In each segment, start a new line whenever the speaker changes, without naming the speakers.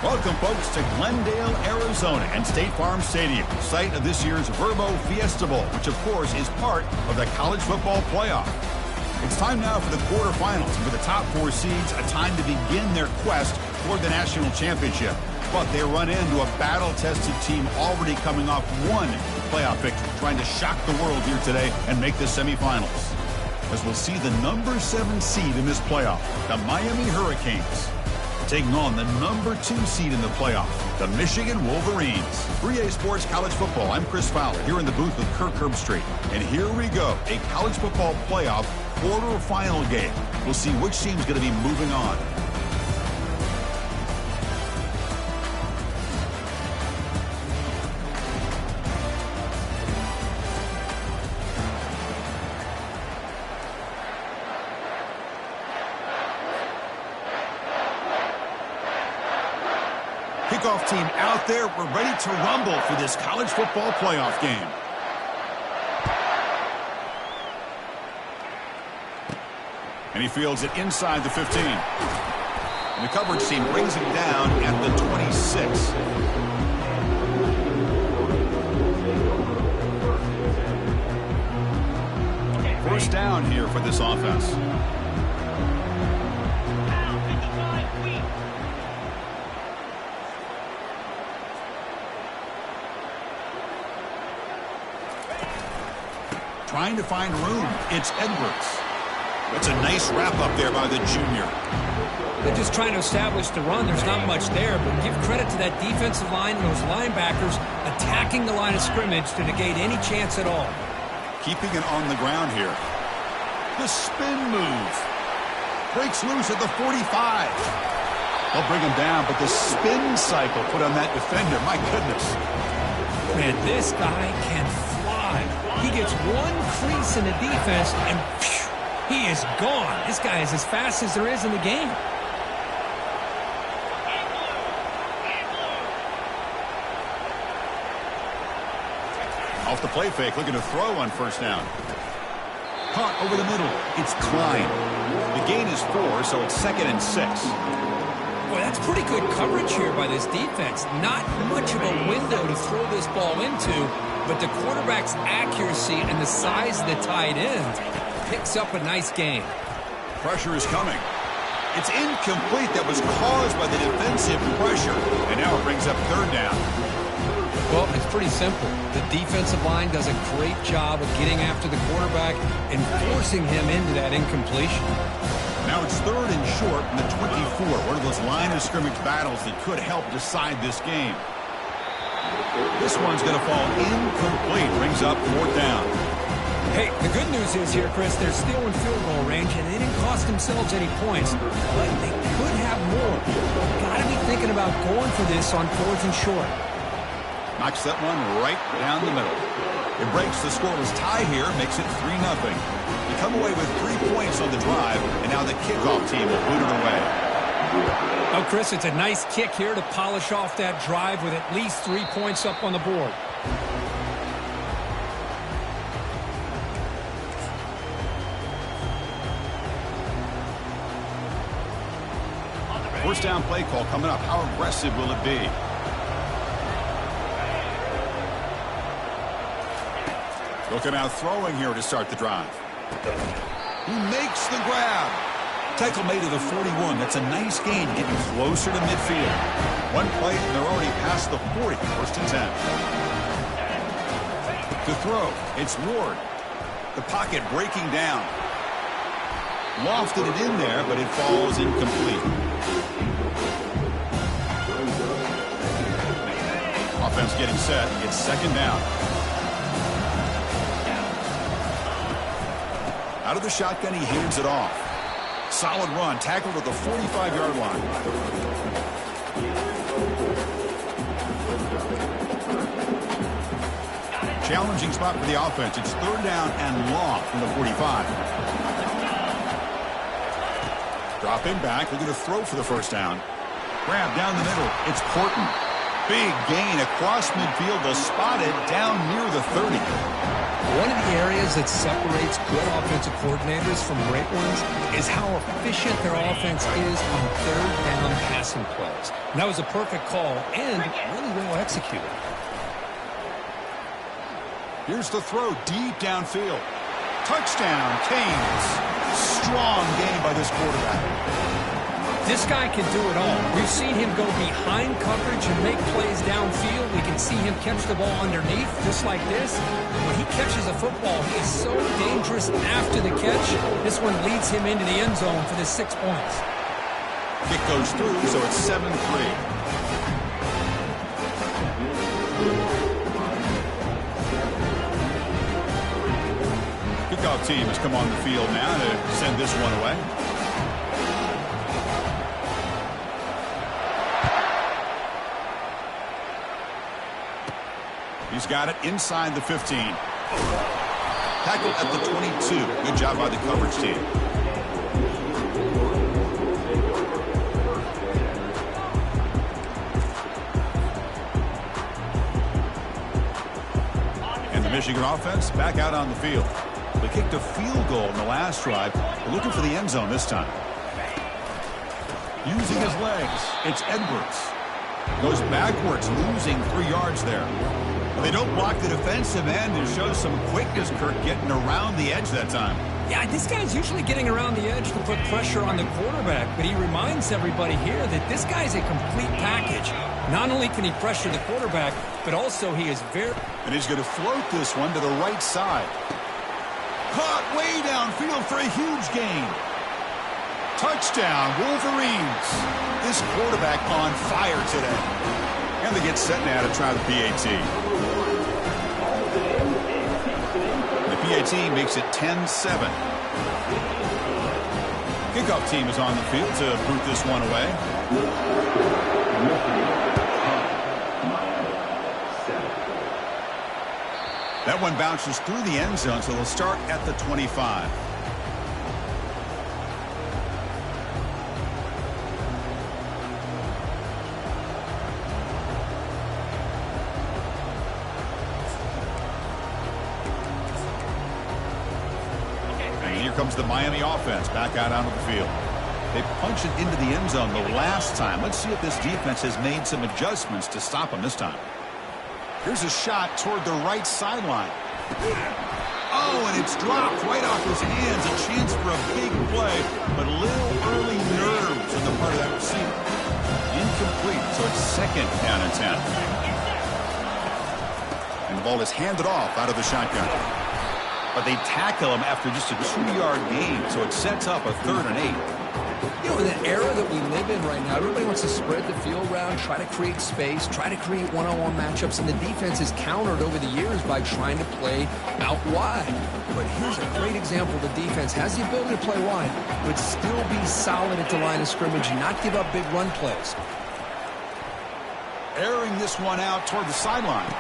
Welcome, folks, to Glendale, Arizona, and State Farm Stadium, site of this year's Verbo Fiesta Bowl, which, of course, is part of the college football playoff. It's time now for the quarterfinals, and for the top four seeds, a time to begin their quest toward the national championship. But they run into a battle-tested team already coming off one playoff victory, trying to shock the world here today and make the semifinals. As we'll see the number 7 seed in this playoff, the Miami Hurricanes, taking on the number 2 seed in the playoff, the Michigan Wolverines. 3A Sports College Football, I'm Chris Fowler, here in the booth with Kirk Herbstreit. And here we go, a college football playoff quarterfinal game. We'll see which team's going to be moving on. Kickoff team out there. We're ready to rumble for this college football playoff game. And he fields it inside the 15. And the coverage team brings him down at the 26. First down here for this offense. Trying to find room. It's Edwards. That's a nice wrap up there by the junior.
They're just trying to establish the run. There's not much there, but give credit to that defensive line and those linebackers attacking the line of scrimmage to negate any chance at all.
Keeping it on the ground here. The spin move. Breaks loose at the 45. They'll bring him down, but the spin cycle put on that defender. My goodness.
Man, this guy can fly. He gets one crease in the defense, and phew, he is gone. This guy is as fast as there is in the game.
the play fake, looking to throw on first down. Caught over the middle. It's Klein. The gain is 4, so it's 2nd and 6.
Boy, that's pretty good coverage here by this defense. Not much of a window to throw this ball into, but the quarterback's accuracy and the size of the tight end picks up a nice gain.
Pressure is coming. It's incomplete. That was caused by the defensive pressure, and now it brings up 3rd down.
Well, it's pretty simple. The defensive line does a great job of getting after the quarterback and forcing him into that incompletion.
Now it's 3rd and short from the 24. One of those line of scrimmage battles that could help decide this game. This one's going to fall incomplete. Brings up 4th down.
Hey, the good news is here, Chris, they're still in field goal range, and they didn't cost themselves any points, but they could have more. Got to be thinking about going for this on 4th and short.
Knocks that one right down the middle. It breaks the scoreless tie here, makes it 3-0. You come away with 3 points on the drive, and now the kickoff team will boot it away.
Oh, Chris, it's a nice kick here to polish off that drive with at least 3 points up on the board.
First down play call coming up. How aggressive will it be? Looking out throwing here to start the drive. He makes the grab. Tackle made to the 41. That's a nice gain, getting closer to midfield. One play, and they're already past the 40. 1st and 10. To throw, it's Ward. The pocket breaking down. Lofted it in there, but it falls incomplete. Offense getting set. It's 2nd down. Out of the shotgun, he hands it off. Solid run, tackled at the 45-yard line. Challenging spot for the offense. It's 3rd down and long from the 45. Dropping back, looking to throw for the 1st down. Grab down the middle. It's Porton. Big gain across midfield, but spotted down near the 30.
One of the areas that separates good offensive coordinators from great ones is how efficient their offense is on 3rd down passing plays. And that was a perfect call and really well executed.
Here's the throw deep downfield. Touchdown, Canes. Strong game by this quarterback.
This guy can do it all. We've seen him go behind coverage and make plays downfield. We can see him catch the ball underneath, just like this. When he catches a football, he is so dangerous after the catch. This one leads him into the end zone for the 6 points.
Kick goes through, so it's 7-3. Kickoff team has come on the field now to send this one away. He's got it inside the 15. Tackled at the 22. Good job by the coverage team. And the Michigan offense back out on the field. They kicked a field goal in the last drive. They're looking for the end zone this time. Using his legs, it's Edwards. Goes backwards, losing 3 yards there. They don't block the defensive end and show some quickness, Kirk, getting around the edge that time.
Yeah, this guy's usually getting around the edge to put pressure on the quarterback, but he reminds everybody here that this guy's a complete package. Not only can he pressure the quarterback, but also he is very...
And he's going to float this one to the right side. Caught way downfield for a huge gain. Touchdown, Wolverines. This quarterback on fire today. And they get set now to try the PAT. The PAT makes it 10-7. Kickoff team is on the field to boot this one away. That one bounces through the end zone, so they'll start at the 25. comes the Miami offense back out onto the field. They punched it into the end zone the last time. Let's see if this defense has made some adjustments to stop them this time. Here's a shot toward the right sideline. Oh, and it's dropped right off his hands. A chance for a big play, but a little early nerves on the part of that receiver. Incomplete, so it's second down and 10. And the ball is handed off out of the shotgun. But they tackle him after just a 2-yard gain, so it sets up a 3rd and 8.
You know, in the era that we live in right now, everybody wants to spread the field around, try to create space, try to create one-on-one matchups, and the defense is countered over the years by trying to play out wide. But here's a great example. The defense has the ability to play wide, but still be solid at the line of scrimmage and not give up big run plays.
Airing this one out toward the sideline.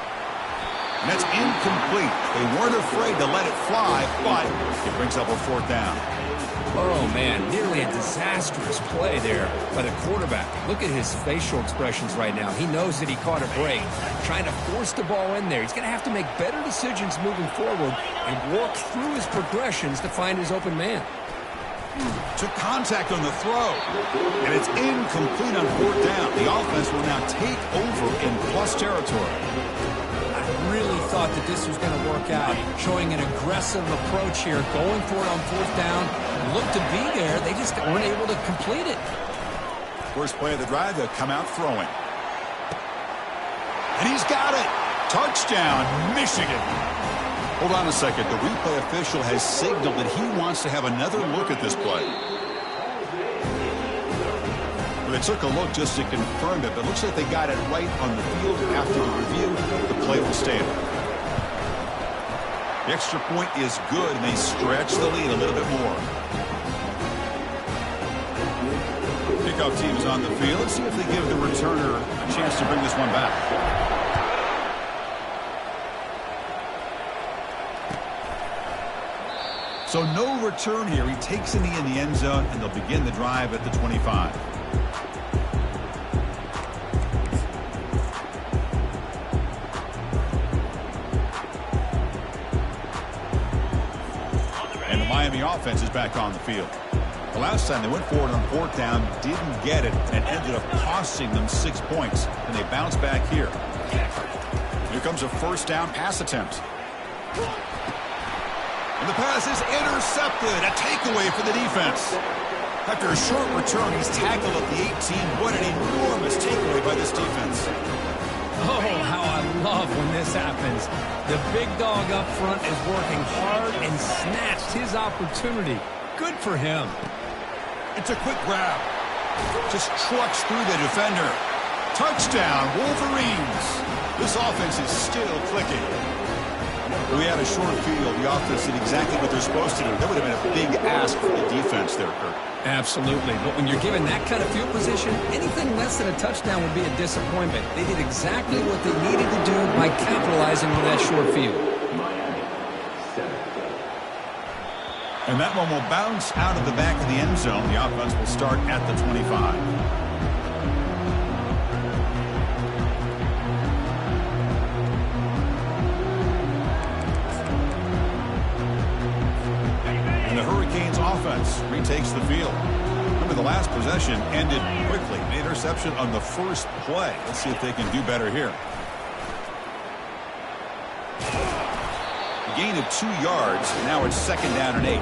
And that's incomplete. They weren't afraid to let it fly, but it brings up a 4th down.
Oh, man, nearly a disastrous play there by the quarterback. Look at his facial expressions right now. He knows that he caught a break, trying to force the ball in there. He's going to have to make better decisions moving forward and work through his progressions to find his open man.
Took contact on the throw, and it's incomplete on 4th down. The offense will now take over in plus territory.
Really thought that this was going to work out, showing an aggressive approach here, going for it on 4th down. Looked to be there. They just weren't able to complete it.
First play of the drive, they'll come out throwing. And he's got it. Touchdown, Michigan. Hold on a second. The replay official has signaled that he wants to have another look at this play. They took a look just to confirm it, but it looks like they got it right on the field after the review. The play will stand. The extra point is good, and they stretch the lead a little bit more. Kickoff team is on the field. Let's see if they give the returner a chance to bring this one back. So no return here. He takes a knee in the end zone, and they'll begin the drive at the 25. And the Miami offense is back on the field. The last time they went forward on 4th down, didn't get it, and ended up costing them 6 points. And they bounce back here. Here comes a 1st down pass attempt. And the pass is intercepted. A takeaway for the defense. After a short return, he's tackled at the 18. What an enormous takeaway by this defense.
Oh, how I love when this happens. The big dog up front is working hard and snatched his opportunity. Good for him.
It's a quick grab. Just trucks through the defender. Touchdown, Wolverines. This offense is still clicking. We had a short field. The offense did exactly what they're supposed to do. That would have been a big ask for the defense there, Kurt.
Absolutely. But when you're given that kind of field position, anything less than a touchdown would be a disappointment. They did exactly what they needed to do by capitalizing on that short field.
And that one will bounce out of the back of the end zone. The offense will start at the 25. Offense retakes the field. Remember, the last possession ended quickly. An interception on the first play. Let's see if they can do better here. A gain of 2 yards. Now it's 2nd down and 8.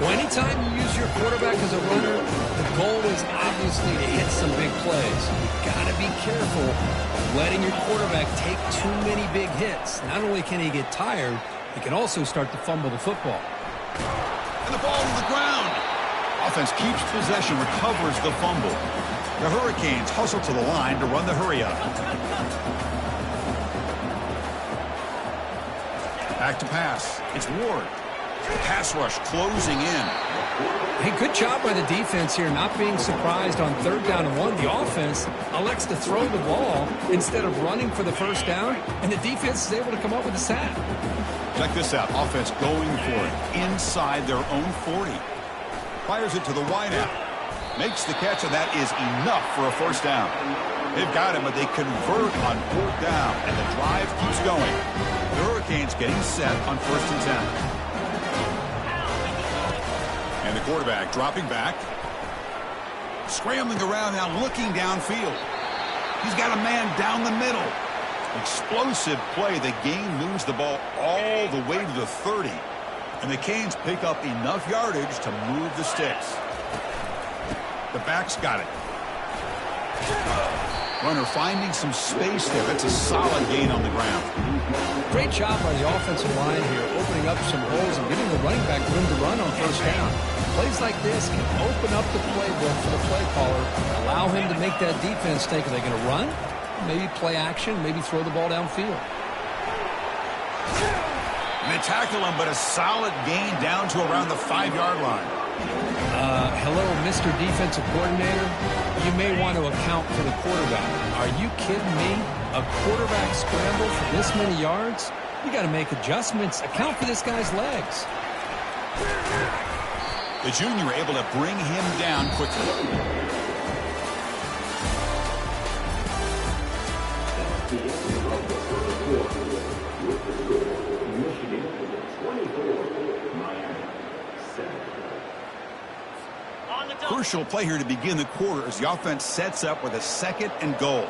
Well, anytime you use your quarterback as a runner, the goal is obviously to hit some big plays. You've got to be careful of letting your quarterback take too many big hits. Not only can he get tired, he can also start to fumble the football.
And the ball to the ground. Offense keeps possession, recovers the fumble. The Hurricanes hustle to the line to run the hurry up. Back to pass. It's Ward. Pass rush closing in.
Hey, good job by the defense here, not being surprised on 3rd down and 1. The offense elects to throw the ball instead of running for the 1st down, and the defense is able to come up with a sack.
Check this out. Offense going for it inside their own 40. Fires it to the wideout. Makes the catch, and that is enough for a 1st down. They've got him, but they convert on 4th down, and the drive keeps going. The Hurricanes getting set on 1st and 10. quarterback dropping back. Scrambling around now, looking downfield. He's got a man down the middle. Explosive play. The game moves the ball all the way to the 30. And the Canes pick up enough yardage to move the sticks. The back's got it. Runner finding some space there. That's a solid gain on the ground.
Great job by the offensive line here, opening up some holes and giving the running back room to run on first down. Plays like this can open up the playbook for the play caller, allow him to make that defense think, are they going to run? Maybe play action, maybe throw the ball downfield.
And they tackle him, but a solid gain down to around the 5-yard line.
Hello, Mr. Defensive Coordinator. You may want to account for the quarterback. Are you kidding me? A quarterback scramble for this many yards? You got to make adjustments. Account for this guy's legs.
The junior able to bring him down quickly. Crucial play here to begin the quarter as the offense sets up with a 2nd and goal.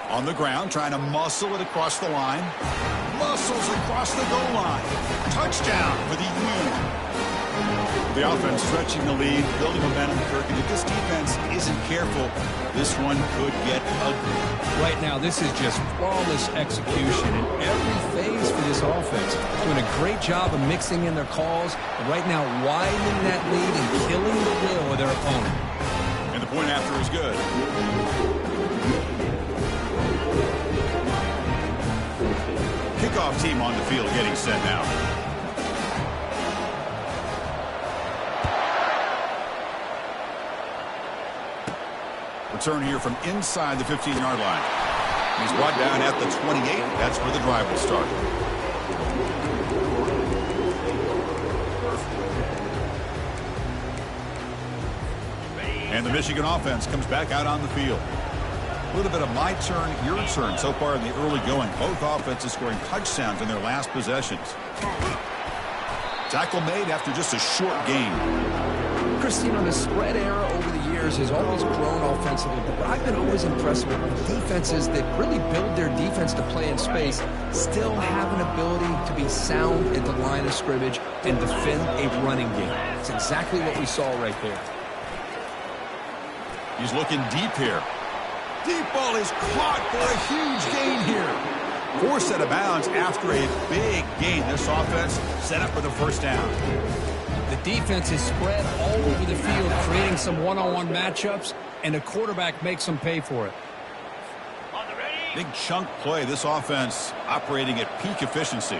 On the ground, trying to muscle it across the line. Muscles across the goal line. Touchdown for the U. The offense stretching the lead, building momentum, Kirk. And if this defense isn't careful, this one could get ugly.
Right now, this is just flawless execution in every phase for this offense. Doing a great job of mixing in their calls, and right now widening that lead and killing the will of their opponent.
And the point after is good. Kickoff team on the field getting set now. Return here from inside the 15-yard line. He's brought down at the 28. That's where the drive will start. And the Michigan offense comes back out on the field. A little bit of my turn, your turn so far in the early going. Both offenses scoring touchdowns in their last possessions. Tackle made after just a short gain.
Christine, the spread era over the years has always grown offensively, but I've been always impressed with defenses that really build their defense to play in space, still have an ability to be sound at the line of scrimmage and defend a running game. It's exactly what we saw right there.
He's looking deep here. Deep ball is caught for a huge gain here. Forced out of bounds after a big gain. This offense set up for the first down.
The defense is spread all over the field, creating some one-on-one matchups, and the quarterback makes them pay for it.
Big chunk play. This offense operating at peak efficiency.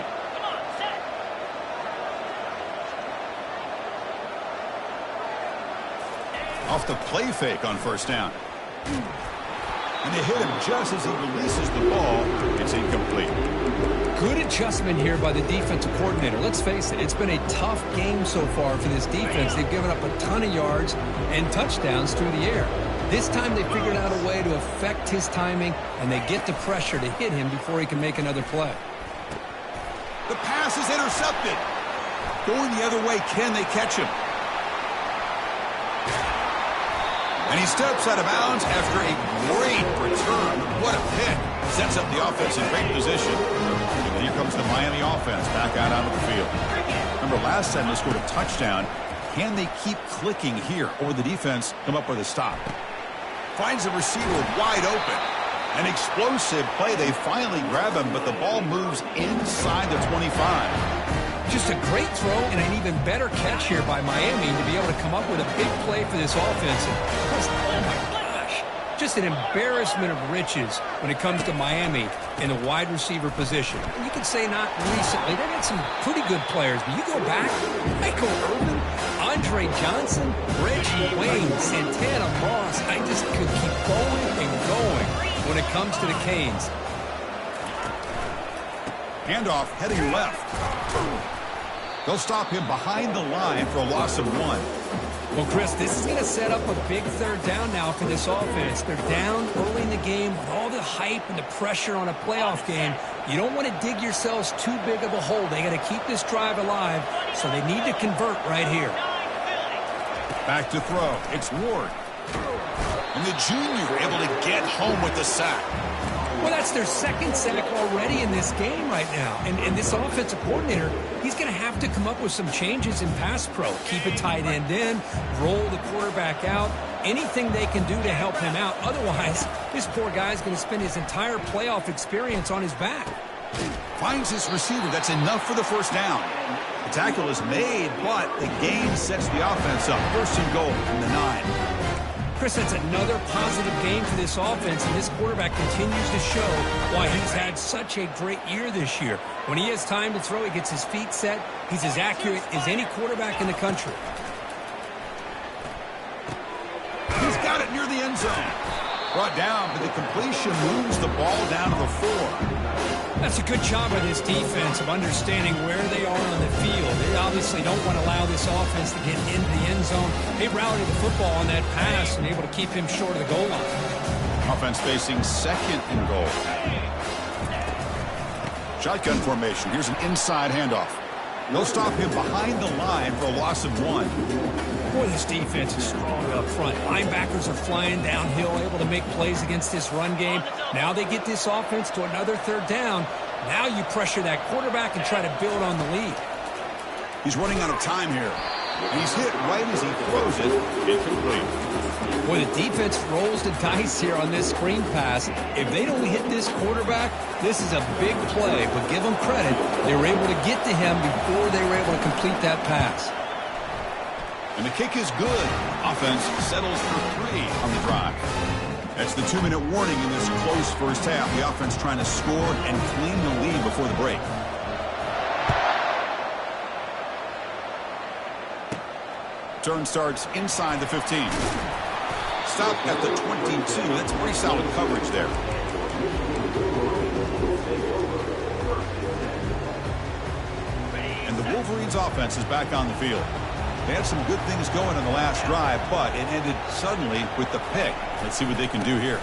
Off the play fake on first down. And they hit him just as he releases the ball. It's incomplete.
Good adjustment here by the defensive coordinator. Let's face it, it's been a tough game so far for this defense. They've given up a ton of yards and touchdowns through the air. This time they figured out a way to affect his timing, and they get the pressure to hit him before he can make another play.
The pass is intercepted. Going the other way, can they catch him? And he steps out of bounds after a great return. What a pick. Sets up the offense in great position. And here comes the Miami offense back out onto the field. Remember, last time they scored a touchdown. Can they keep clicking here, or the defense come up with a stop? Finds a receiver wide open. An explosive play. They finally grab him, but the ball moves inside the 25.
Just a great throw and an even better catch here by Miami to be able to come up with a big play for this offense. And oh my gosh, just an embarrassment of riches when it comes to Miami in the wide receiver position. You could say not recently. They've had some pretty good players, but you go back, Michael Irvin, Andre Johnson, Reggie Wayne, Santana Moss. I just could keep going and going when it comes to the Canes.
Handoff heading left. They'll stop him behind the line for a loss of 1.
Well, Chris, this is going to set up a big third down now for this offense. They're down early in the game with all the hype and the pressure on a playoff game. You don't want to dig yourselves too big of a hole. They got to keep this drive alive, so they need to convert right here.
Back to throw. It's Ward. And the junior able to get home with the sack.
Well, that's their second sack already in this game right now. And this offensive coordinator, he's going to have to come up with some changes in pass pro. Keep a tight end in, roll the quarterback out, anything they can do to help him out. Otherwise, this poor guy's going to spend his entire playoff experience on his back.
Finds his receiver. That's enough for the first down. The tackle is made, but the gain sets the offense up. First and goal from the 9.
Chris, that's another positive game for this offense, and this quarterback continues to show why he's had such a great year this year. When he has time to throw, he gets his feet set. He's as accurate as any quarterback in the country.
He's got it near the end zone. Brought down, but the completion moves the ball down to the 4.
That's a good job by this defense of understanding where they are on the field. They obviously don't want to allow this offense to get into the end zone. They rallied the football on that pass and able to keep him short of the goal line.
Offense facing second and goal. Shotgun formation. Here's an inside handoff. They'll stop him behind the line for a loss of 1.
Boy, this defense is strong up front. Linebackers are flying downhill, able to make plays against this run game. Now they get this offense to another third down. Now you pressure that quarterback and try to build on the lead.
He's running out of time here. And he's hit right as he throws it. Incomplete.
Boy, the defense rolls the dice here on this screen pass. If they don't hit this quarterback, this is a big play. But give them credit. They were able to get to him before they were able to complete that pass.
And the kick is good. Offense settles for 3 on the drive. That's the 2-minute warning in this close first half. The offense trying to score and clean the lead before the break. Turn starts inside the 15. Stop at the 22. That's pretty solid coverage there. And the Wolverines offense is back on the field. They had some good things going on the last drive, but it ended suddenly with the pick. Let's see what they can do here.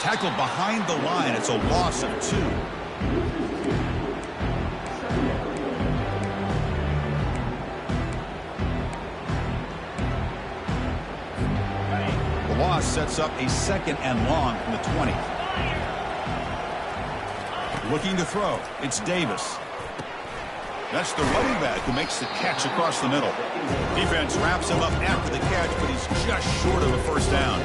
Tackled behind the line. It's a loss of 2. The loss sets up a second and long from the 20. Looking to throw. It's Davis. That's the running back who makes the catch across the middle. Defense wraps him up after the catch, but he's just short of a first down.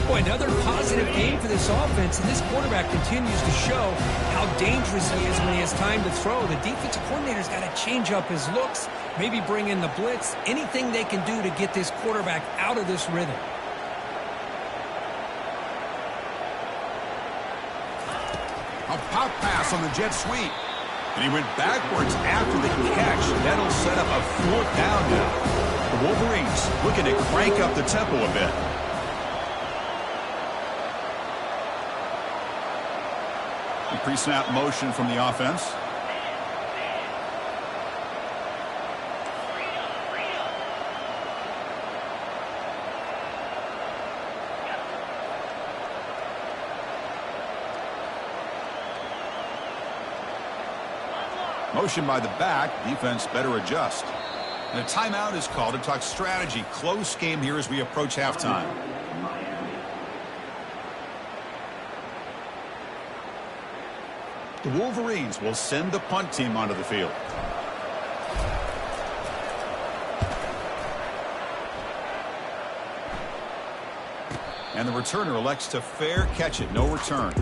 Boy, another positive game for this offense, and this quarterback continues to show how dangerous he is when he has time to throw. The defensive coordinator's got to change up his looks, maybe bring in the blitz, anything they can do to get this quarterback out of this rhythm.
A pop pass on the jet sweep. And he went backwards after the catch. That'll set up a 4th down now. The Wolverines looking to crank up the tempo a bit. The pre-snap motion from the offense. Motion by the back. Defense better adjust. And a timeout is called to talk strategy. Close game here as we approach halftime. The Wolverines will send the punt team onto the field. And the returner elects to fair catch it. No return.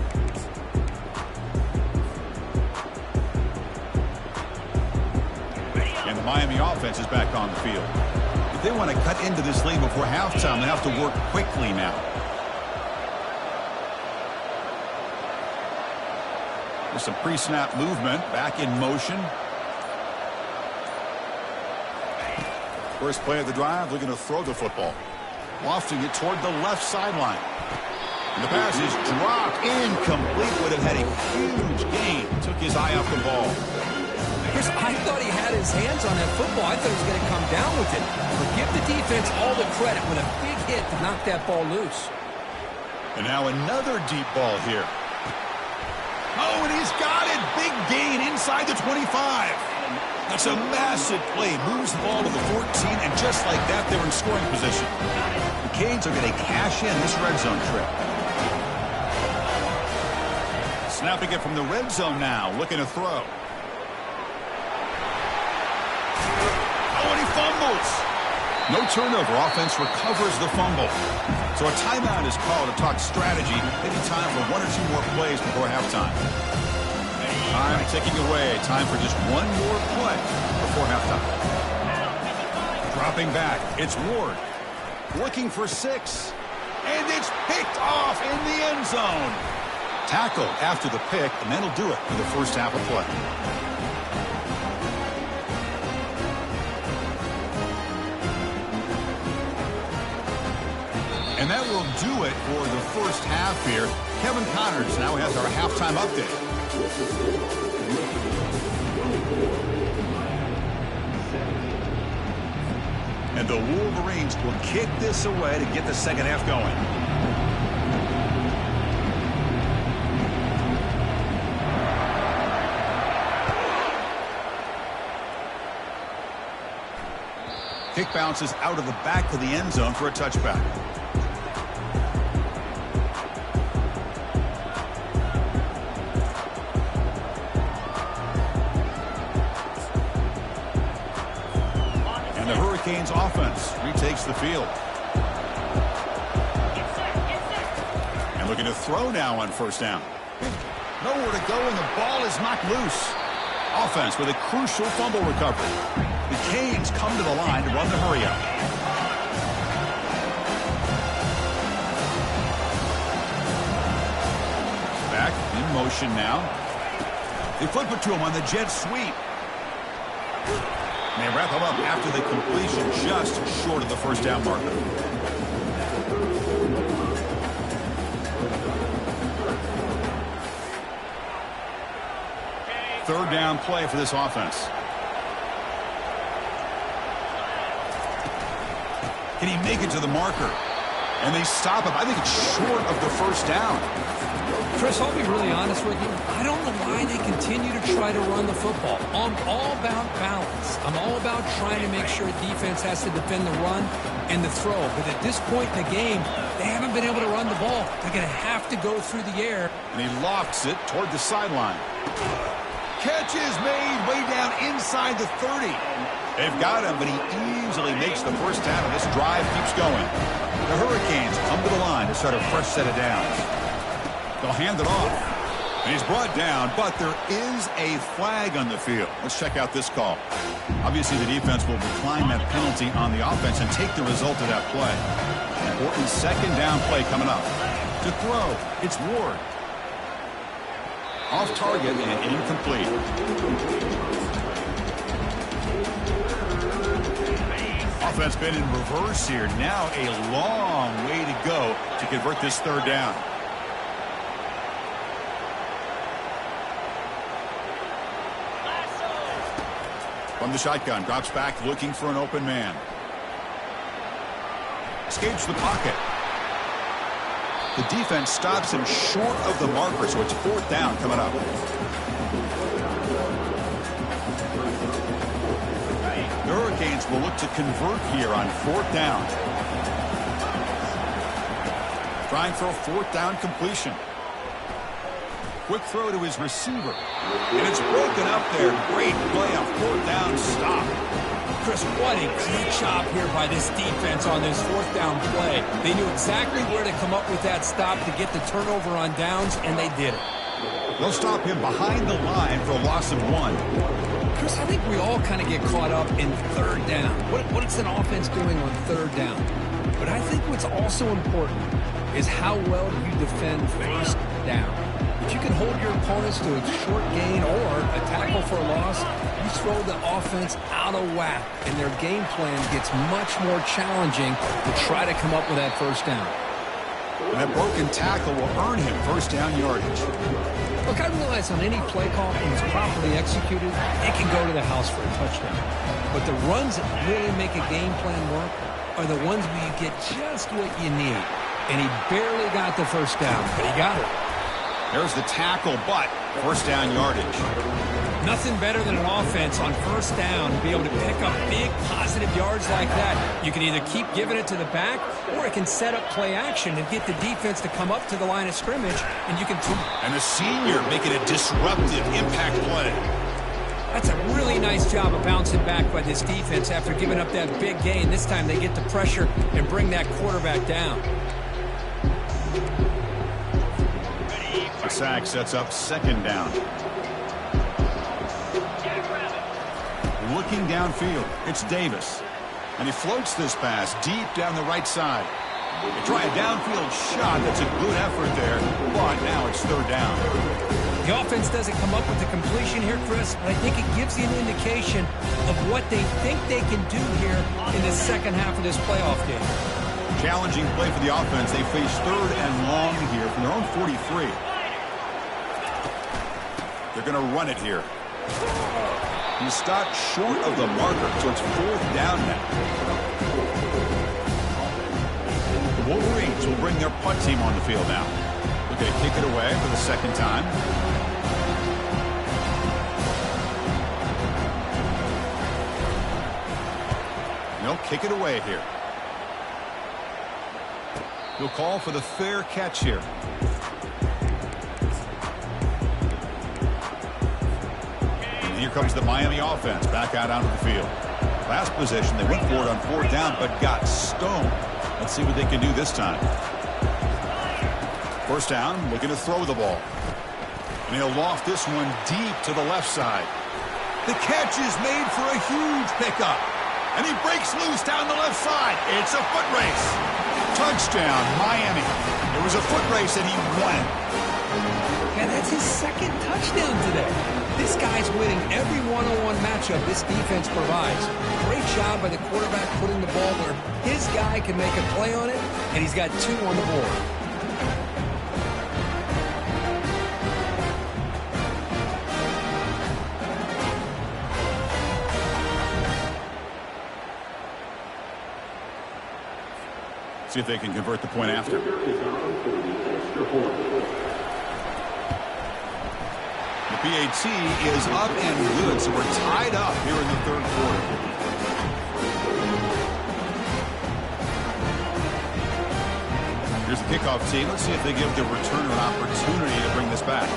And the Miami offense is back on the field. If they want to cut into this lead before halftime, they have to work quickly now. There's some pre-snap movement. Back in motion. First play of the drive, looking to throw the football. Lofting it toward the left sideline. And the pass is dropped. Incomplete. Would have had a huge gain. Took his eye off the ball.
I thought he had his hands on that football. I thought he was going to come down with it. But give the defense all the credit with a big hit to knock that ball loose.
And now another deep ball here. Oh, and he's got it. Big gain inside the 25. That's a massive play. Moves the ball to the 14, and just like that, they're in scoring position. The Canes are going to cash in this red zone trip. Snapping it from the red zone now, looking to throw. Oh, and he fumbles. No turnover. Offense recovers the fumble. So a timeout is called to talk strategy. Maybe time for one or two more plays before halftime. Time ticking away. Time for just one more play before halftime. Dropping back. It's Ward. Looking for 6. And it's picked off in the end zone. Tackled after the pick, and that'll do it for the first half of play. And that will do it for the first half here. Kevin Connors now has our halftime update. And the Wolverines will kick this away to get the second half going. Kick bounces out of the back to the end zone for a touchback. And the Hurricanes offense retakes the field. And looking to throw now on first down. Nowhere to go, and the ball is knocked loose. Offense with a crucial fumble recovery. The Canes come to the line to run the hurry-up. Back in motion now. They flip it to him on the jet sweep. And they wrap him up after the completion, just short of the first down marker. Third down play for this offense. Can he make it to the marker? And they stop him. I think it's short of the first down.
Chris, I'll be really honest with you. I don't know why they continue to try to run the football. I'm all about balance. I'm all about trying to make sure defense has to defend the run and the throw. But at this point in the game, they haven't been able to run the ball. They're going to have to go through the air.
And he lofts it toward the sideline. Catch is made way down inside the 30. They've got him, but he easily makes the first down, and this drive keeps going. The Hurricanes come to the line to start a fresh set of downs. They'll hand it off, and he's brought down, but there is a flag on the field. Let's check out this call. Obviously, the defense will decline that penalty on the offense and take the result of that play. Important second down play coming up. To throw, it's Ward. Off target and incomplete. Offense been in reverse here. Now a long way to go to convert this third down. From the shotgun, drops back looking for an open man. Escapes the pocket. The defense stops him short of the marker, so it's fourth down coming up. The Hurricanes will look to convert here on fourth down. Trying for a fourth down completion. Quick throw to his receiver. And it's broken up there. Great play on fourth down stop.
Chris, what a great job here by this defense on this fourth down play. They knew exactly where to come up with that stop to get the turnover on downs, and they did it.
They'll stop him behind the line for a loss of 1.
Chris, I think we all kind of get caught up in third down. What is an offense doing on third down? But I think what's also important is how well you defend first down. If you can hold your opponents to a short gain or a tackle for a loss, you throw the offense out of whack, and their game plan gets much more challenging to try to come up with that first down.
And that broken tackle will earn him first down yardage.
Look, I realize on any play call, when it's properly executed, it can go to the house for a touchdown. But the runs that really make a game plan work are the ones where you get just what you need. And he barely got the first down, but he got it.
There's the tackle, but first down yardage.
Nothing better than an offense on first down to be able to pick up big positive yards like that. You can either keep giving it to the back, or it can set up play action and get the defense to come up to the line of scrimmage, and you can...
And the senior making a disruptive impact play.
That's a really nice job of bouncing back by this defense after giving up that big gain. This time they get the pressure and bring that quarterback down.
The sack sets up second down. Looking downfield, it's Davis. And he floats this pass deep down the right side. They try a downfield shot. That's a good effort there, but now it's third down.
The offense doesn't come up with the completion here, Chris, but I think it gives you an indication of what they think they can do here in the second half of this playoff game.
Challenging play for the offense. They face third and long here from their own 43. They're going to run it here. He stopped short of the marker, so it's fourth down now. The Wolverines will bring their punt team on the field now. They're going to kick it away for the second time. They'll kick it away here. He'll call for the fair catch here. Here comes the Miami offense back out onto the field. Last possession, they went for it on fourth down, but got stoned. Let's see what they can do this time. First down, looking to throw the ball. And he'll loft this one deep to the left side. The catch is made for a huge pickup. And he breaks loose down the left side. It's a foot race. Touchdown, Miami. It was a foot race, and he won it.
Yeah, that's his second touchdown today. This guy's winning every one-on-one matchup this defense provides. Great job by the quarterback putting the ball where his guy can make a play on it, and he's got two on the board.
See if they can convert the point after. The PAT is up and good, so we're tied up here in the third quarter. Here's the kickoff team. Let's see if they give the returner an opportunity to bring this back.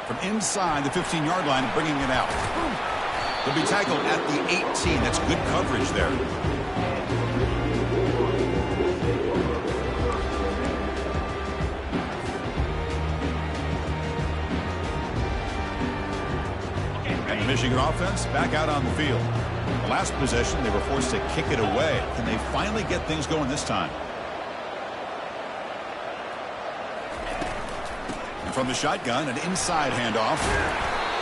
From inside the 15-yard line, bringing it out. They'll be tackled at the 18. That's good coverage there. And the Michigan offense back out on the field. The last possession, they were forced to kick it away. Can they finally get things going this time? And from the shotgun, an inside handoff.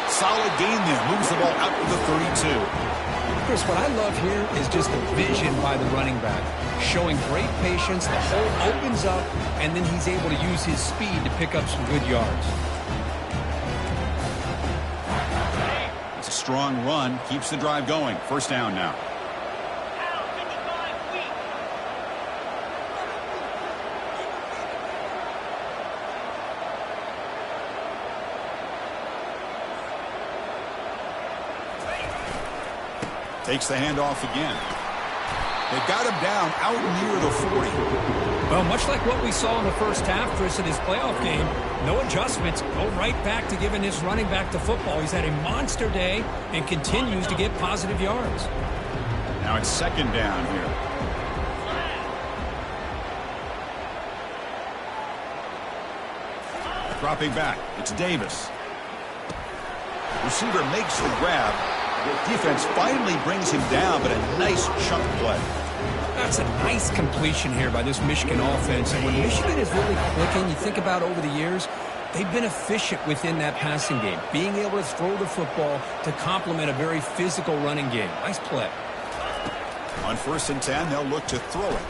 Solid gain there. Moves the ball out to the 32.
Chris, what I love here is just the vision by the running back. Showing great patience. The hole opens up, and then he's able to use his speed to pick up some good yards.
It's a strong run. Keeps the drive going. First down now. Takes the handoff again. They've got him down out near the 40.
Well, much like what we saw in the first half, Chris, in his playoff game, no adjustments. Go right back to giving his running back the football. He's had a monster day and continues to get positive yards.
Now it's second down here. Dropping back. It's Davis. Receiver makes the grab. Defense finally brings him down, but a nice chunk play.
That's a nice completion here by this Michigan offense. And when Michigan is really clicking, you think about over the years, they've been efficient within that passing game, being able to throw the football to complement a very physical running game. Nice play.
On 1st and 10, they'll look to throw it.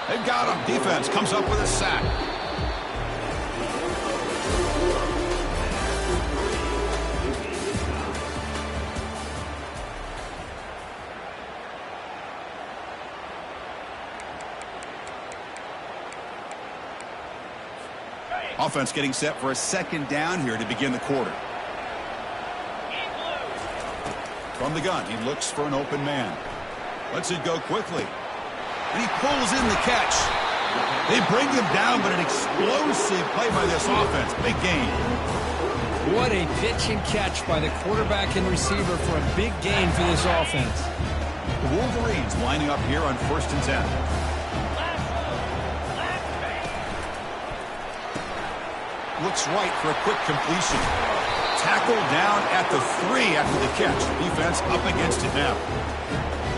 They've got him. Defense comes up with a sack. Offense getting set for a 2nd down here to begin the quarter. From the gun, he looks for an open man. Lets it go quickly. And he pulls in the catch. They bring him down, but an explosive play by this offense. Big gain.
What a pitch and catch by the quarterback and receiver for a big gain for this offense.
The Wolverines lining up here on 1st and 10. Looks right for a quick completion. Tackled down at the 3 after the catch. Defense up against it now.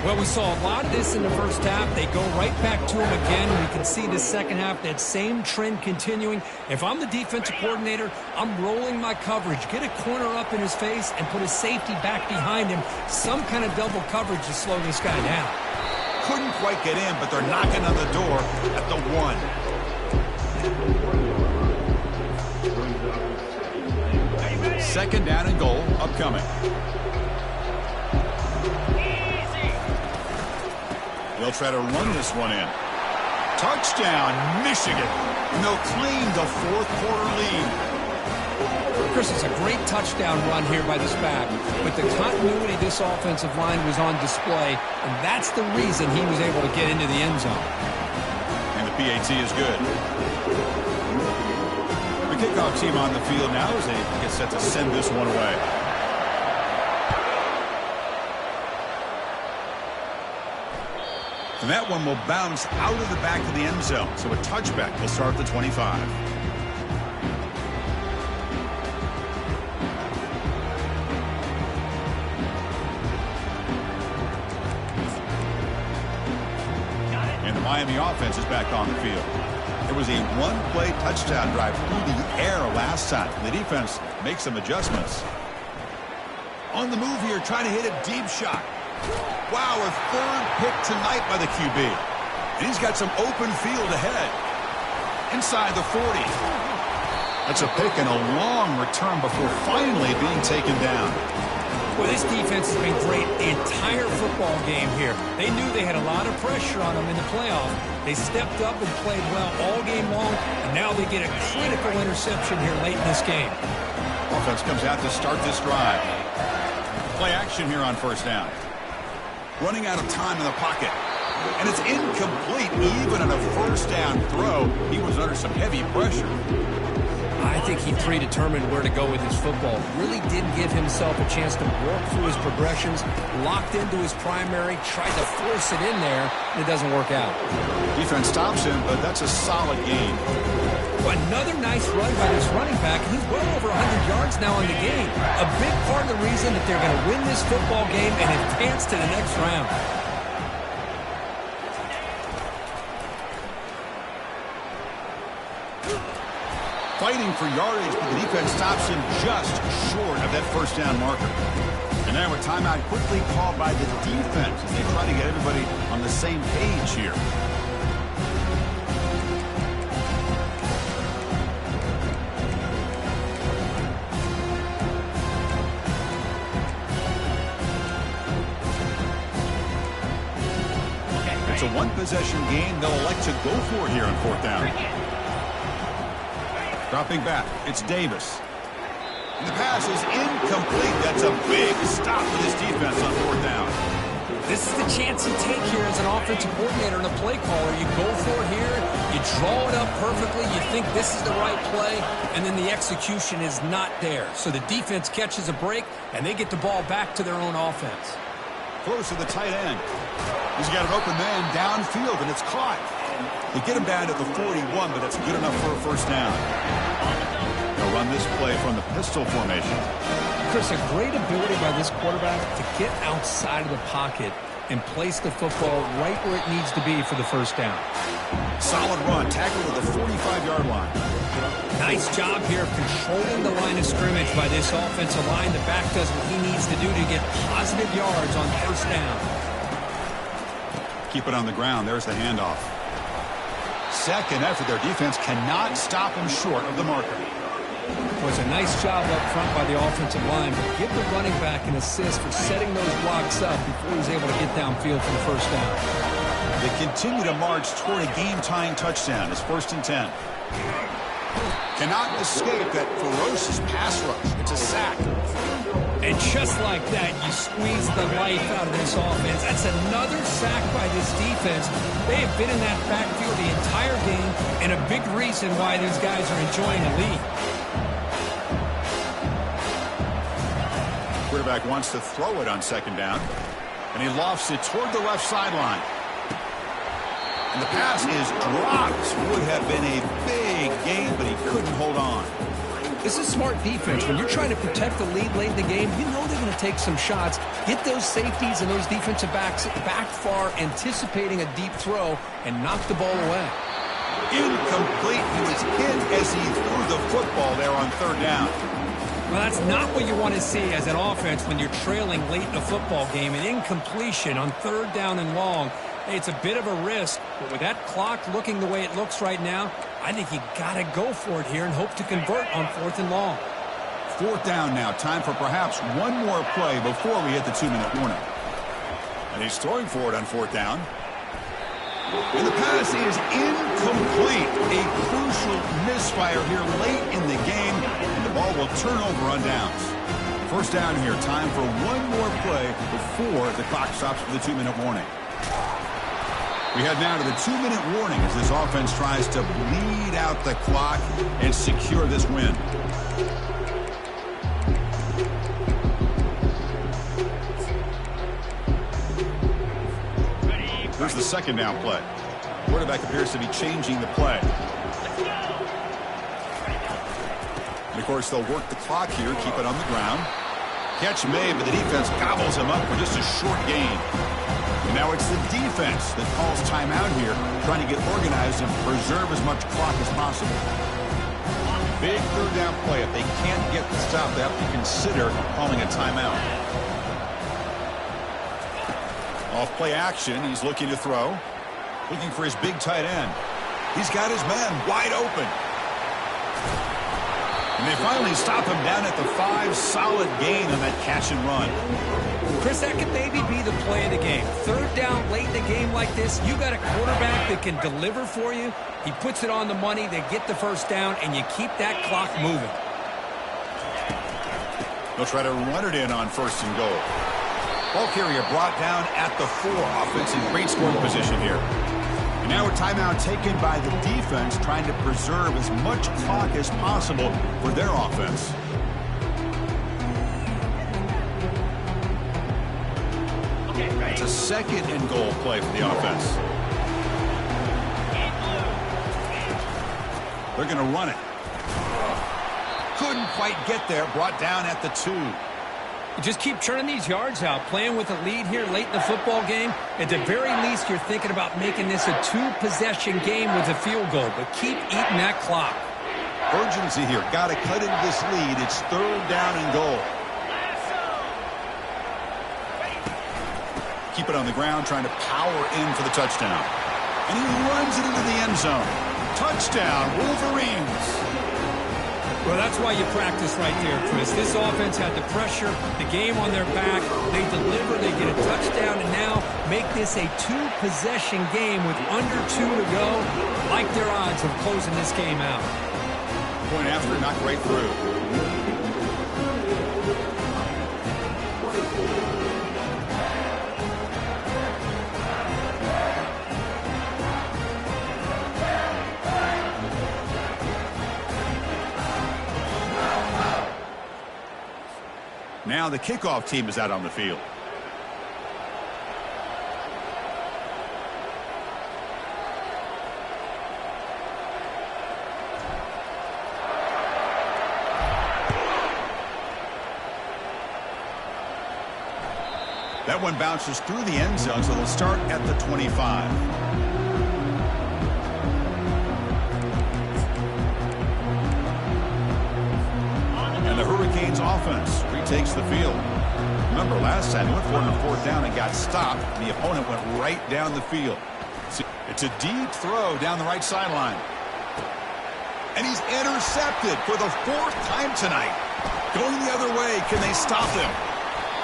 Well, we saw a lot of this in the first half. They go right back to him again. We can see the second half, that same trend continuing. If I'm the defensive coordinator, I'm rolling my coverage. Get a corner up in his face and put a safety back behind him. Some kind of double coverage to slow this guy down.
Couldn't quite get in, but they're knocking on the door at the 1. 2nd down and goal upcoming. They'll try to run this one in. Touchdown, Michigan. And they'll claim the 4th quarter lead.
Chris, it's a great touchdown run here by this back. But the continuity of this offensive line was on display, and that's the reason he was able to get into the end zone.
And the PAT is good. The kickoff team on the field now as they get set to send this one away. And that one will bounce out of the back of the end zone. So a touchback will start at the 25. And the Miami offense is back on the field. There was a 1-play touchdown drive through the air last time. The defense makes some adjustments. On the move here, trying to hit a deep shot. Wow, a 3rd pick tonight by the QB. And he's got some open field ahead. Inside the 40. That's a pick and a long return before finally being taken down.
Well, this defense has been great the entire football game here. They knew they had a lot of pressure on them in the playoff. They stepped up and played well all game long, and now they get a critical interception here late in this game.
Offense comes out to start this drive. Play action here on 1st down. Running out of time in the pocket. And it's incomplete even on a 1st down throw. He was under some heavy pressure.
I think he predetermined where to go with his football. Really didn't give himself a chance to work through his progressions. Locked into his primary, tried to force it in there, and it doesn't work out.
Defense stops him, but that's a solid gain.
Another nice run by this running back. He's well over 100 yards now in the game. A big part of the reason that they're going to win this football game and advance to the next round.
Fighting for yardage, but the defense stops him just short of that 1st down marker. And now a timeout quickly called by the defense as they try to get everybody on the same page here. It's a 1-possession game they'll elect to go for here on 4th down. Dropping back, it's Davis. And the pass is incomplete. That's a big stop for this defense on 4th down.
This is the chance you take here as an offensive coordinator and a play caller. You go for it here, you draw it up perfectly, you think this is the right play, and then the execution is not there. So the defense catches a break, and they get the ball back to their own offense.
Close to the tight end. He's got an open man downfield, and it's caught. They get him down at the 41, but that's good enough for a 1st down. They'll run this play from the pistol formation.
Chris, a great ability by this quarterback to get outside of the pocket and place the football right where it needs to be for the 1st down.
Solid run, tackled at the 45-yard line.
Nice job here of controlling the line of scrimmage by this offensive line. The back does what he needs to do to get positive yards on first down.
Keep it on the ground. There's the handoff. Second effort. Their defense cannot stop him short of the marker.
It was a nice job up front by the offensive line, but give the running back an assist for setting those blocks up before he was able to get downfield for the first down.
They continue to march toward a game-tying touchdown. It's 1st and 10. Cannot escape that ferocious pass rush. It's a sack.
And just like that, you squeeze the life out of this offense. That's another sack by this defense. They have been in that backfield the entire game, and a big reason why these guys are enjoying the lead.
Quarterback wants to throw it on 2nd down, and he lofts it toward the left sideline. And the pass is dropped. Would have been a big gain, but he couldn't hold on.
This is smart defense. When you're trying to protect the lead late in the game, you know they're going to take some shots, get those safeties and those defensive backs back far, anticipating a deep throw, and knock the ball away.
Incomplete. He was hit as he threw the football there on 3rd down.
Well, that's not what you want to see as an offense when you're trailing late in a football game. An incompletion on 3rd down and long. Hey, it's a bit of a risk, but with that clock looking the way it looks right now, I think you got to go for it here and hope to convert on 4th and long.
4th down now. Time for perhaps one more play before we hit the 2-minute warning. And he's throwing for it on 4th down. And the pass is incomplete. A crucial misfire here late in the game, and the ball will turn over on downs. 1st down here. Time for one more play before the clock stops for the 2-minute warning. We head now to the 2-minute warning as this offense tries to bleed out the clock and secure this win. Here's the 2nd down play. Quarterback appears to be changing the play. And of course, they'll work the clock here, keep it on the ground. Catch made, but the defense gobbles him up for just a short gain. And now it's the defense that calls timeout here, trying to get organized and preserve as much clock as possible. Big 3rd down play. If they can't get the stop, they have to consider calling a timeout. Off play action, he's looking to throw. Looking for his big tight end. He's got his man wide open. And they finally stop him down at the 5. Solid gain on that catch and run.
Chris, that could maybe be the play of the game. 3rd down late in the game like this, you got a quarterback that can deliver for you. He puts it on the money, they get the 1st down, and you keep that clock moving.
They'll try to run it in on 1st and goal. Ball carrier brought down at the 4. Offense in great scoring position here. And now a timeout taken by the defense, trying to preserve as much clock as possible for their offense. It's a 2nd and goal play for the offense. They're going to run it. Couldn't quite get there. Brought down at the 2.
You just keep churning these yards out, playing with a lead here late in the football game. At the very least, you're thinking about making this a 2-possession game with a field goal, but keep eating that clock.
Urgency here. Got to cut into this lead. It's 3rd down and goal. Keep it on the ground, trying to power in for the touchdown. And he runs it into the end zone. Touchdown, Wolverines.
Well, that's why you practice right there, Chris. This offense had the pressure, the game on their back. They deliver, they get a touchdown, and now make this a 2-possession game with under 2 to go. Like their odds of closing this game out.
Point after, knocked right through. Now the kickoff team is out on the field. That one bounces through the end zone, so they'll start at the 25. offense retakes the field. Remember, last time he went for it on 4th down and got stopped, and the opponent went right down the field. It's a deep throw down the right sideline. And he's intercepted for the 4th time tonight. Going the other way, can they stop him?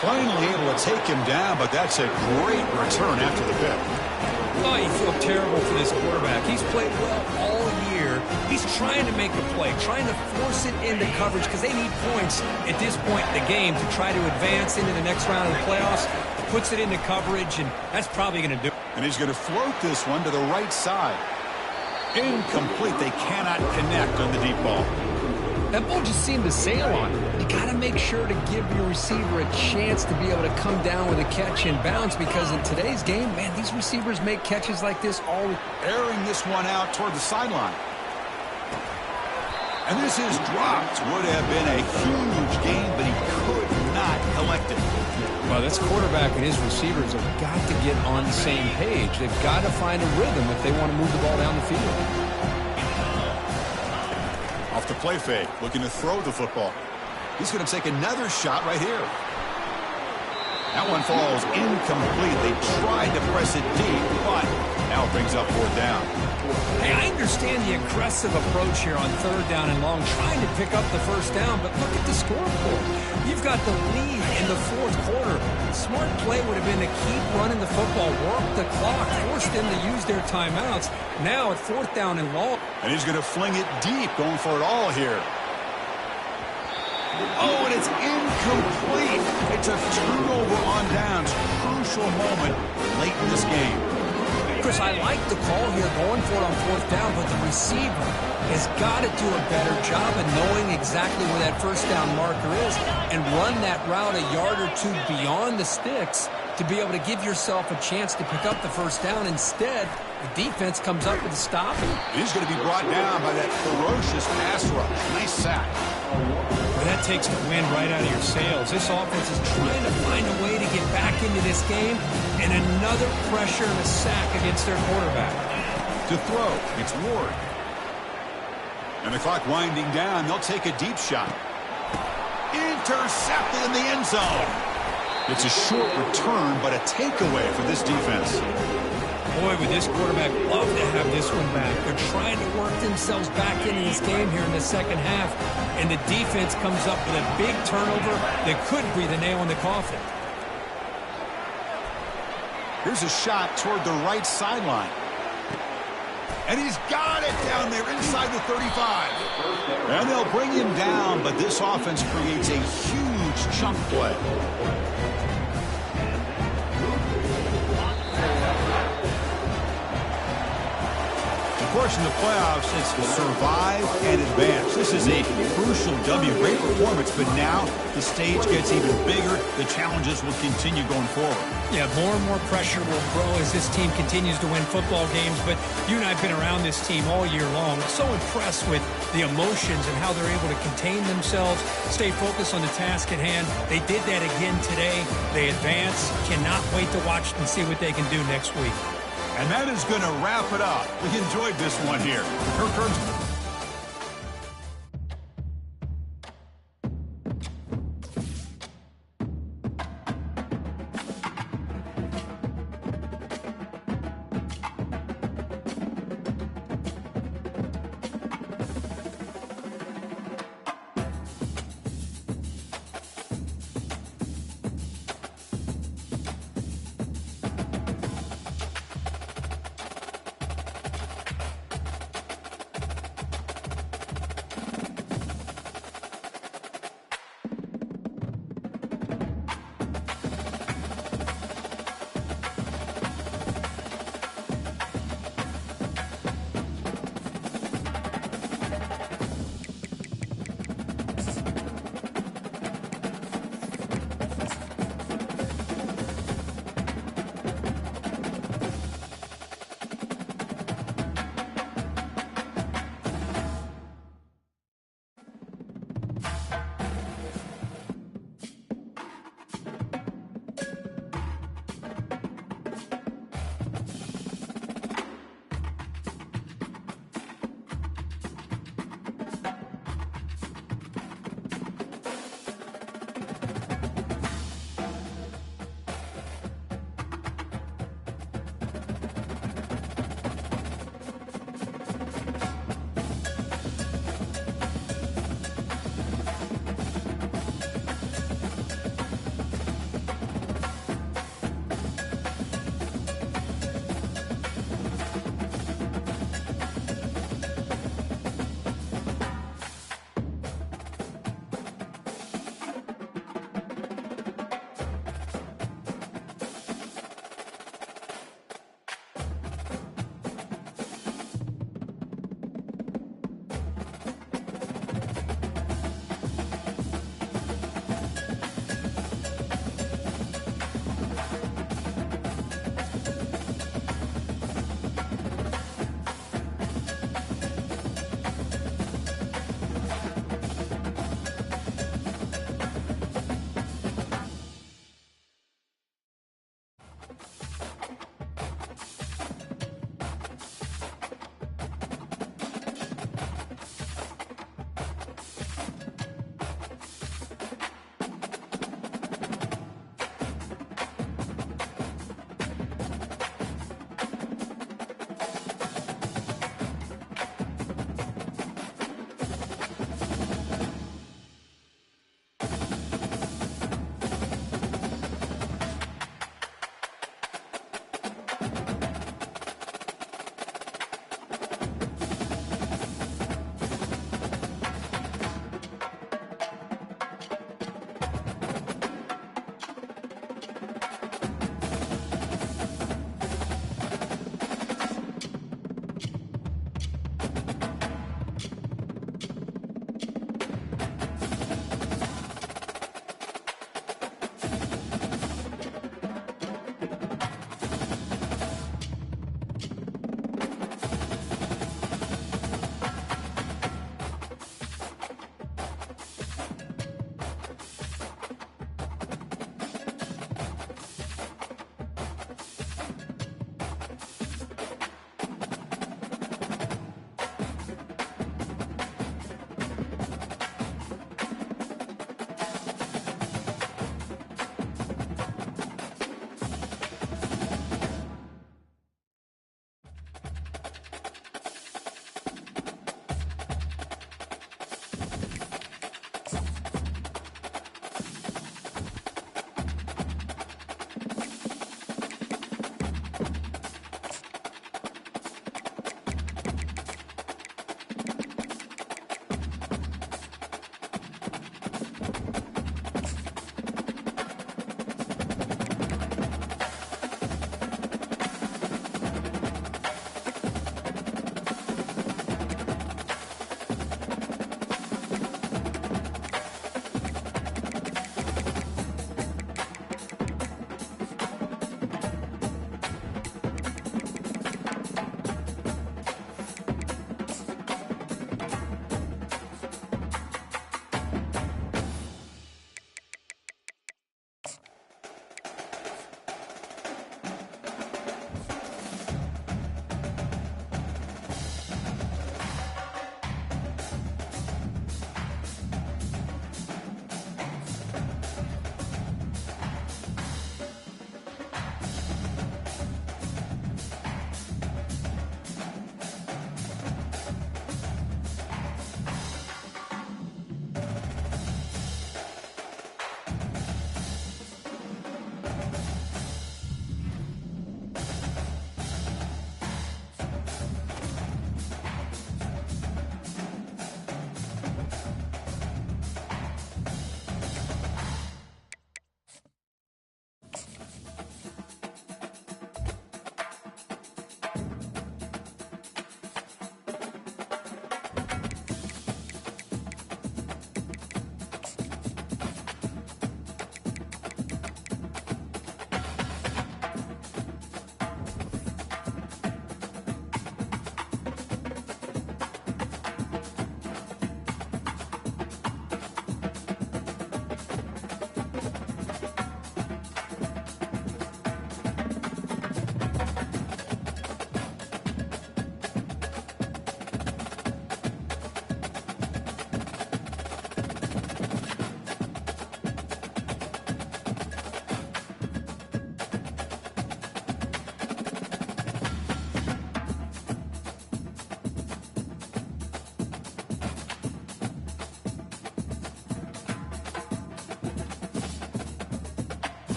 Finally able to take him down, but that's a great return after the pick.
Oh, you feel terrible for this quarterback. He's played well all year. He's trying to make a play, trying to force it into coverage because they need points at this point in the game to try to advance into the next round of the playoffs. Puts it into coverage, and that's probably going to do it.
And he's going to float this one to the right side. Incomplete. They cannot connect on the deep ball.
That ball just seemed to sail on him. You got to make sure to give your receiver a chance to be able to come down with a catch and bounce, because in today's game, man, these receivers make catches like this all.
Airing this one out toward the sideline. And this is dropped. Would have been a huge game, but he could not collect it.
Well, this quarterback and his receivers have got to get on the same page. They've got to find a rhythm if they want to move the ball down the field.
Off the play fake, looking to throw the football. He's going to take another shot right here. That one falls incomplete. They tried to press it deep, but now it brings up 4th down.
Hey, I understand the aggressive approach here on 3rd down and long, trying to pick up the 1st down, but look at the scoreboard. You've got the lead in the 4th quarter. Smart play would have been to keep running the football, work the clock, force them to use their timeouts. Now at 4th down and long.
And he's going to fling it deep, going for it all here. Oh, and it's incomplete. It's a turnover on downs. Crucial moment late in this game.
Chris, I like the call here, going for it on 4th down, but the receiver has got to do a better job of knowing exactly where that 1st down marker is and run that route a yard or 2 beyond the sticks to be able to give yourself a chance to pick up the 1st down. Instead, the defense comes up with a stop.
He's going to be brought down by that ferocious pass rush. Nice sack.
Well, that takes the wind right out of your sails. This offense is trying to find a way to get back into this game, and another pressure and a sack against their quarterback.
To throw, it's Ward. And the clock winding down, they'll take a deep shot. Intercepted in the end zone. It's a short return, but a takeaway for this defense.
Boy, would this quarterback love to have this one back. They're trying to work themselves back into this game here in the 2nd half, and the defense comes up with a big turnover that could be the nail in the coffin.
Here's a shot toward the right sideline. And he's got it down there inside the 35. And they'll bring him down, but this offense creates a huge chunk play. Of course, in the playoffs, it's survive and advance. This is a crucial W. Great performance, but now the stage gets even bigger. The challenges will continue going forward.
Yeah, more and more pressure will grow as this team continues to win football games, but you and I have been around this team all year long. So impressed with the emotions and how they're able to contain themselves, stay focused on the task at hand. They did that again today. They advance. Cannot wait to watch and see what they can do next week.
And that is going to wrap it up. We enjoyed this one here. Kirk Herbstreit.